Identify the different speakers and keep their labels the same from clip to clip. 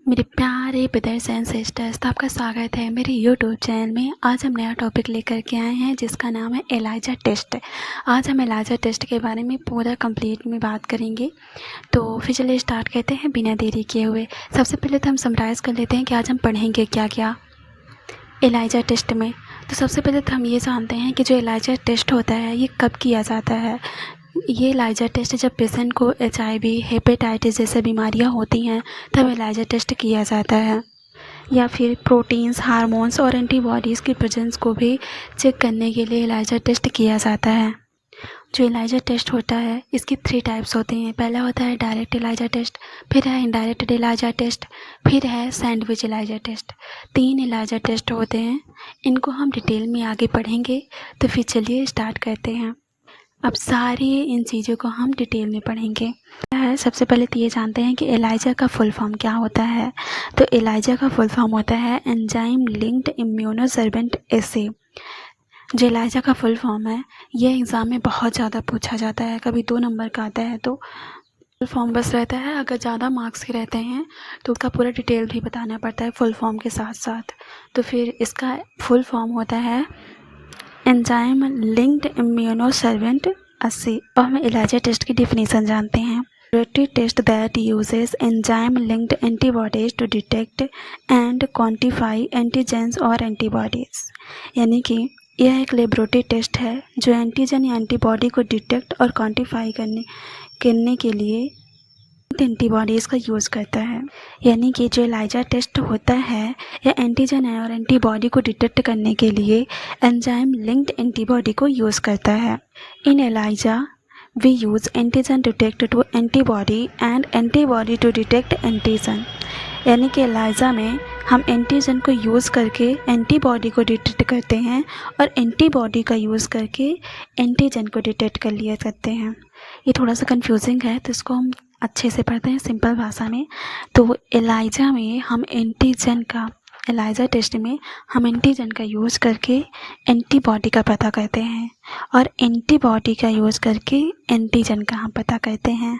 Speaker 1: मेरे प्यारे brothers and sisters, तो आपका स्वागत है मेरे यूट्यूब चैनल में। आज हम नया टॉपिक लेकर के आए हैं जिसका नाम है एलाइजा टेस्ट। आज हम एलाइजा टेस्ट के बारे में पूरा कंप्लीट में बात करेंगे। तो फिर चलिए स्टार्ट करते हैं बिना देरी किए हुए। सबसे पहले तो हम समराइज़ कर लेते हैं कि आज हम पढ़ेंगे क्या क्या एलाइजा टेस्ट में। तो सबसे पहले तो हम ये जानते हैं कि जो एलाइजा टेस्ट होता है ये कब किया जाता है। ये एलाइजा टेस्ट जब पेशेंट को HIV, हेपेटाइटिस जैसे बीमारियां होती हैं तब एलाइजा टेस्ट किया जाता है, या फिर प्रोटीन्स, हार्मोन्स और एंटीबॉडीज़ की प्रेजेंस को भी चेक करने के लिए एलाइजा टेस्ट किया जाता है। जो एलाइजा टेस्ट होता है इसकी 3 टाइप्स होते हैं। पहला होता है डायरेक्ट एलाइजा टेस्ट, फिर है इनडायरेक्ट एलाइजा टेस्ट, फिर है sandwich ELISA test. 3 ELISA test होते हैं, इनको हम डिटेल में आगे पढ़ेंगे। तो फिर चलिए स्टार्ट करते हैं। अब सारी इन चीज़ों को हम डिटेल में पढ़ेंगे। सबसे पहले तो ये जानते हैं कि एलाइजा का फुल फॉर्म क्या होता है। तो एलाइजा का फुल फॉर्म होता है एंजाइम लिंक्ड इम्यूनोसर्वेंट एसे। जो एलाइजा का फुल फॉर्म है ये एग्ज़ाम में बहुत ज़्यादा पूछा जाता है, कभी 2 नंबर का आता है तो फुल फॉर्म बस रहता है। अगर ज़्यादा मार्क्स के रहते हैं तो उसका पूरा डिटेल भी बताना पड़ता है फुल फॉर्म के साथ साथ। तो फिर इसका फुल फॉर्म होता है एंजाइम लिंक्ड इम्यूनोसर्वेंट एसे। अब हम एलाइजा टेस्ट की डेफिनेशन जानते हैं। Laboratory test that uses enzyme linked antibodies to detect and quantify antigens और एंटीबॉडीज। यानी कि यह एक लेबोरेटरी टेस्ट है जो एंटीजन या एंटीबॉडी को डिटेक्ट और क्वांटिफाई करने के लिए एंटीबॉडीज़ का यूज़ करता है। यानी कि जो एलाइजा टेस्ट होता है यह एंटीजन है और एंटीबॉडी को डिटेक्ट करने के लिए एंजाइम लिंक्ड एंटीबॉडी को यूज़ करता है। In ELISA we use antigen detect to antibody and antibody to detect antigen. यानी कि एलाइजा में हम एंटीजन को यूज़ करके एंटीबॉडी को डिटेक्ट करते हैं और एंटीबॉडी का यूज़ करके एंटीजन को डिटेक्ट कर लिया करते हैं। ये थोड़ा सा कंफ्यूजिंग है तो इसको हम अच्छे से पढ़ते हैं सिंपल भाषा में। तो एलाइजा में हम एलाइजा टेस्ट में हम एंटीजन का यूज़ करके एंटीबॉडी का पता करते हैं और एंटीबॉडी का यूज़ करके एंटीजन का हम पता करते हैं।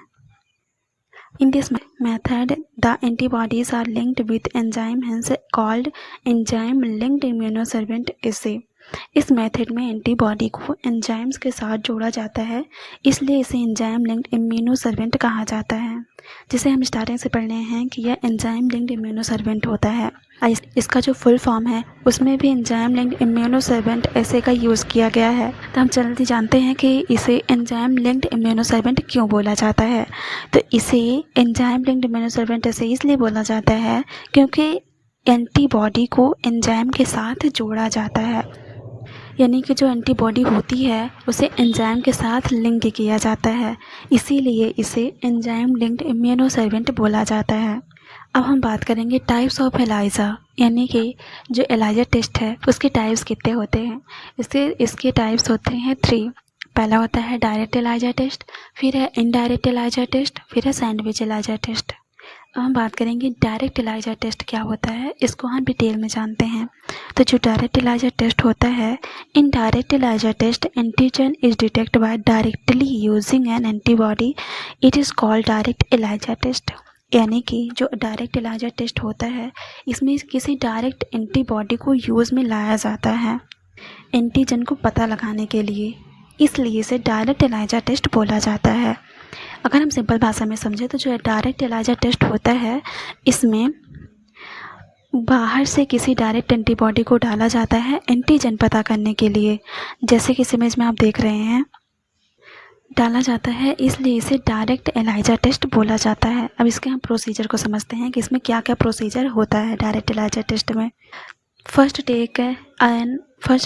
Speaker 1: In this method, the antibodies are linked with enzyme, hence called enzyme linked immunoservant assay. इस मेथड में एंटीबॉडी को एंजाइम्स के साथ जोड़ा जाता है, इसलिए इसे एंजाइम लिंक्ड इम्यूनोसर्वेंट कहा जाता है। जिसे हम स्टार्टिंग से पढ़ रहे हैं कि यह एंजाइम लिंक्ड इम्यूनोसर्वेंट होता है। इसका जो फुल फॉर्म है उसमें भी एंजाइम लिंक्ड इम्यूनोसर्वेंट ऐसे का यूज़ किया गया है। तो हम जल्दी जानते हैं कि इसे एंजाइम लिंक्ड इम्यूनोसर्वेंट क्यों बोला जाता है। तो इसे एंजाइम लिंक्ड इम्यूनोसर्वेंट ऐसे इसलिए बोला जाता है क्योंकि एंटीबॉडी को एंजाइम के साथ जोड़ा जाता है। यानी कि जो एंटीबॉडी होती है उसे एंजाइम के साथ लिंक किया जाता है, इसीलिए इसे एंजाइम लिंक्ड इम्यूनोसर्वेंट बोला जाता है। अब हम बात करेंगे टाइप्स ऑफ एलाइजा, यानी कि जो एलाइजा टेस्ट है उसके टाइप्स कितने होते हैं। इसके टाइप्स होते हैं 3। पहला होता है डायरेक्ट एलाइजा टेस्ट, फिर है इनडायरेक्ट एलाइजा टेस्ट, फिर है सैंडविच एलाइजा टेस्ट। अब हम बात करेंगे डायरेक्ट एलाइजा टेस्ट क्या होता है, इसको हम डिटेल में जानते हैं। तो जो डायरेक्ट एलाइजा टेस्ट होता है, in direct ELISA test antigen is detect by directly using an antibody, it is called direct ELISA test. यानी कि जो डायरेक्ट एलाइजा टेस्ट होता है इसमें किसी डायरेक्ट एंटीबॉडी को यूज़ में लाया जाता है एंटीजन को पता लगाने के लिए, इसलिए इसे डायरेक्ट एलाइजा टेस्ट बोला जाता है। अगर हम सिंपल भाषा में समझें तो जो डायरेक्ट एलाइजा टेस्ट होता है इसमें बाहर से किसी डायरेक्ट एंटीबॉडी को डाला जाता है एंटीजन पता करने के लिए, जैसे कि इस इमेज में आप देख रहे हैं डाला जाता है, इसलिए इसे डायरेक्ट एलाइजा टेस्ट बोला जाता है। अब इसके हम प्रोसीजर को समझते हैं कि इसमें क्या क्या प्रोसीजर होता है डायरेक्ट एलाइजा टेस्ट में। First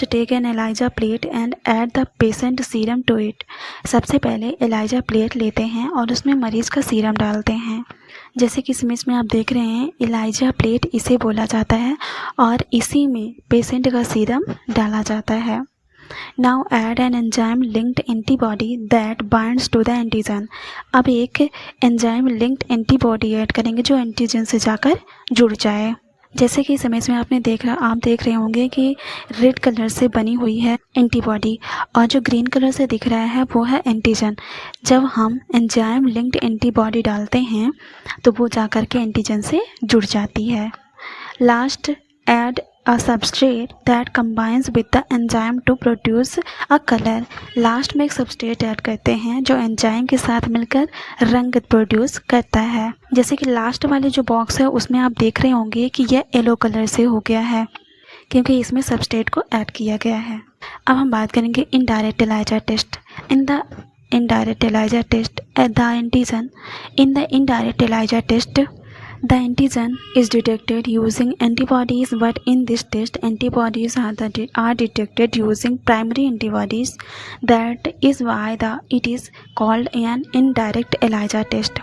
Speaker 1: take an ELISA plate and add the patient serum to it. सबसे पहले एलाइजा प्लेट लेते हैं और उसमें मरीज़ का सीरम डालते हैं, जैसे कि इस इमेज में आप देख रहे हैं एलाइजा प्लेट इसे बोला जाता है और इसी में पेशेंट का सीरम डाला जाता है। Now add an enzyme linked antibody that binds to the antigen. अब एक एंजाइम लिंक्ड एंटीबॉडी ऐड करेंगे जो एंटीजन से जाकर जुड़ जाए। जैसे कि इस इमेज में आप देख रहे होंगे कि रेड कलर से बनी हुई है एंटीबॉडी और जो ग्रीन कलर से दिख रहा है वो है एंटीजन। जब हम एंजाइम लिंक्ड एंटीबॉडी डालते हैं तो वो जाकर के एंटीजन से जुड़ जाती है। Last, add a substrate that combines with the enzyme to produce a color। Last में एक सबस्ट्रेट ऐड करते हैं जो एंजाइम के साथ मिलकर रंग प्रोड्यूस करता है। जैसे कि लास्ट वाले जो बॉक्स है उसमें आप देख रहे होंगे कि यह येलो कलर से हो गया है क्योंकि इसमें सबस्ट्रेट को ऐड किया गया है। अब हम बात करेंगे indirect ELISA test. In the indirect ELISA test at the antigen in the indirect ELISA test the antigen is detected using antibodies, but in this test antibodies are detected using primary antibodies. That is why it is called an indirect ELISA test।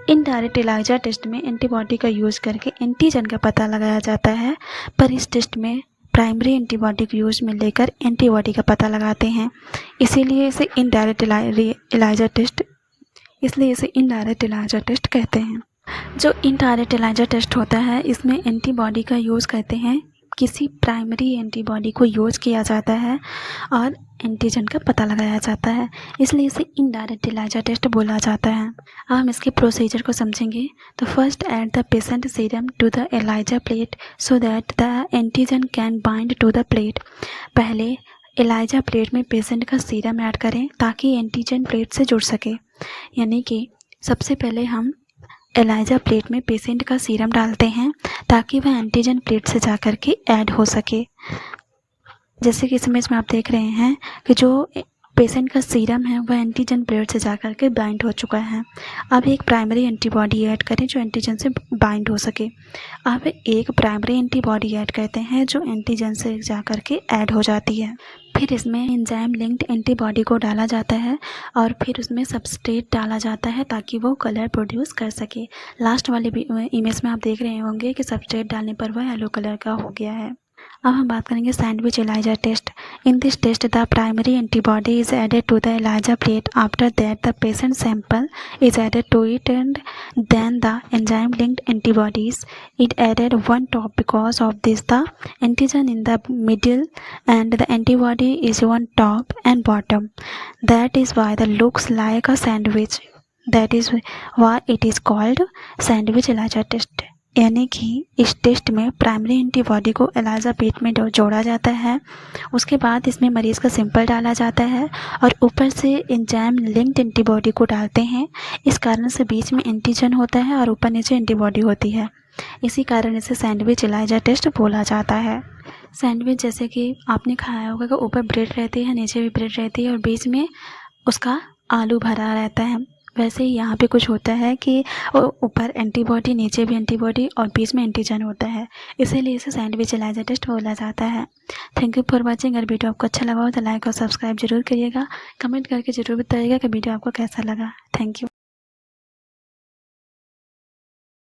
Speaker 1: Indirect ELISA test में antibody का use करके antigen का पता लगाया जाता है, पर इस टेस्ट में प्राइमरी एंटीबॉडी को यूज में लेकर एंटीबॉडी का पता लगाते हैं, इसीलिए इसे इनडायरेक्ट ELISA टेस्ट कहते हैं। जो इनडायरेक्ट ELISA टेस्ट होता है इसमें एंटीबॉडी का यूज़ करते हैं, किसी प्राइमरी एंटीबॉडी को यूज़ किया जाता है और एंटीजन का पता लगाया जाता है, इसलिए इसे इनडायरेक्ट ELISA टेस्ट बोला जाता है। अब हम इसके प्रोसीजर को समझेंगे। तो first, add the patient serum to the ELISA plate so that the antigen can bind to the plate. पहले ELISA प्लेट में पेशेंट का सीरम ऐड करें ताकि एंटीजन प्लेट से जुड़ सके, यानी कि सबसे पहले हम ELISA प्लेट में पेशेंट का सीरम डालते हैं ताकि वह एंटीजन प्लेट से जाकर के ऐड हो सके। जैसे कि इस इमेज में आप देख रहे हैं कि जो पेशेंट का सीरम है वह एंटीजन प्लेट से जाकर के बाइंड हो चुका है। अब एक प्राइमरी एंटीबॉडी ऐड करें जो एंटीजन से बाइंड हो सके। अब एक प्राइमरी एंटीबॉडी ऐड करते हैं जो एंटीजन से जाकर के ऐड हो जाती है। फिर इसमें एंजाइम लिंक्ड एंटीबॉडी को डाला जाता है और फिर उसमें सबस्ट्रेट डाला जाता है ताकि वो कलर प्रोड्यूस कर सके। लास्ट वाले इमेज में आप देख रहे होंगे कि सबस्ट्रेट डालने पर वह येलो कलर का हो गया है। अब हम बात करेंगे sandwich ELISA test. In this test the primary antibody is added to the ELISA plate. After that the patient sample is added to it and then the enzyme linked antibodies it added one top because of this the antigen in the middle and the antibody is on top and bottom. That is why the looks like a sandwich. That is why it is called sandwich ELISA test। यानी कि इस test में primary antibody को ELISA plate में जोड़ा जाता है, उसके बाद इसमें मरीज़ का सैंपल डाला जाता है और ऊपर से एंजाइम लिंक्ड एंटीबॉडी को डालते हैं। इस कारण से बीच में एंटीजन होता है और ऊपर नीचे एंटीबॉडी होती है, इसी कारण इसे सैंडविच ELISA टेस्ट बोला जाता है। सैंडविच जैसे कि आपने खाया होगा कि ऊपर ब्रेड रहती है, नीचे भी ब्रेड रहती है और बीच में उसका आलू भरा रहता है, वैसे ही यहाँ पे कुछ होता है कि ऊपर एंटीबॉडी, नीचे भी एंटीबॉडी और बीच में एंटीजन होता है, इसीलिए इसे सैंडविच ELISA टेस्ट बोला जाता है। Thank you for watching. अगर वीडियो आपको अच्छा लगा हो तो लाइक और सब्सक्राइब जरूर करिएगा, कमेंट करके ज़रूर बताइएगा कि वीडियो आपको कैसा लगा। Thank you.